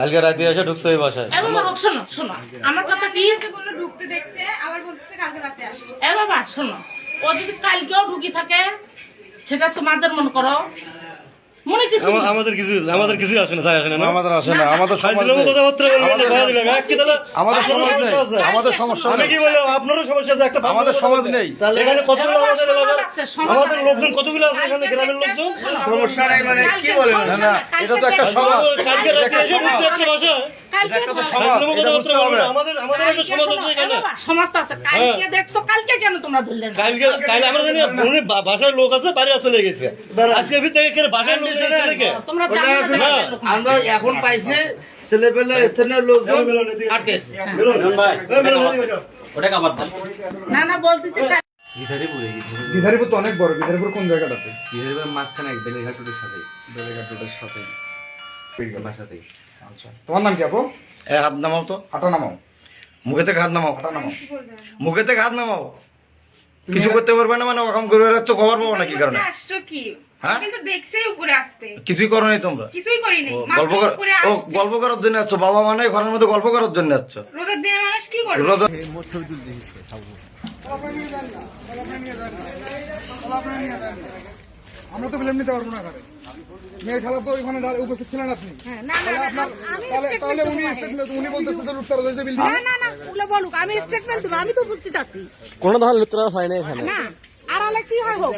কালকে রাতে এসে ঢুকছে ওই বাসায়। শোনো শোনো আমার কথা কি বললো ঢুকতে দেখছে আবার বলতেছে কালকে রাতে আসছে। বাবা শোনো, ও যদি কালকেও ঢুকি থাকে সেটা তোমাদের মনে করো মনে কিছু আমাদের কিছু আসে না, আসে না, আমাদের আসে না, আমাদের সমাজ নেই। আমাদের সমাজ নেই, আমাদের সমস্যা আমি নেই, কি বললাম আপনারও সমস্যা আছে, একটা আমাদের সমাজ নেই। এখানে কতগুলো আমাদের এলাকার সমাজ আমাদের আছে। লোকজন কতগুলো আছে এখানে গ্রামের লোকজন। সমস্যা নাই মানে কি বলেন? না না, এটা তো একটা সমাজ, কালকে রাতে এসে ঢুকছে একটা বাসায়। আমাদের একটা সমাজ আছে এখানে। সমাজটা আছে, কালকে দেখছো, কালকে কেন তোমরা ধরলেন? কালকে আমরা জানি উনি বাসায় লোক আছে, বাড়ি চলে গেছে। আজকে থেকে বাসায় লোক আছে নাকি? তোমরা জানো না যে বাসায় লোক নাই। আমরা এখন পাইছে ছেলেপেলের স্থানীয় লোকজন আটকেছে। না না বলতেছি গিধারিপুর তো অনেক বড়। গিধারিপুর কোন জায়গাটাতে? মাঝখানে বেলেঘাটের সাথে বেলেঘাটের সাথে বাসাতে। আচ্ছা, তোমার নাম কি আপু? হাত নামাও তো, হাঁটা নামাও, মুখে থেকে হাত নামাও, হাঁটা নামাও। মুখে থেকে হাত নামাও। কিছু করতে পারবে না মানে ওরকম করে যাচ্ছ, খবর পাবো না কি কারণে? আসছো কি? হ্যাঁ? কিন্তু দেখছেই উপরে আসতে। কিছুই করো নাই তোমরা। কিছুই করিনি। গল্প কর, ও গল্প করার জন্য যাচ্ছ। বাবা মানে ঘরের মধ্যে গল্প করার জন্য যাচ্ছ। রোজার দিনে মানুষ কি করে? রোজা আমরা তো ফিল্ম নিতে পারবো না ঘরে। মেয়ে খেলা তো ওইখানে উপস্থিত ছিলেন আপনি। হ্যাঁ, না না না, আমি তাহলে উনি বলতেছে তো লুটতারা হয়েছে বিল্ডিং। না না না, ওগুলো বলুক, আমি স্টেটমেন্ট দেবো, আমি তো উপস্থিত আছি। কোনো ধরনের লুটতরা হয় না এখানে। না, আর আলে কি হয় হোক।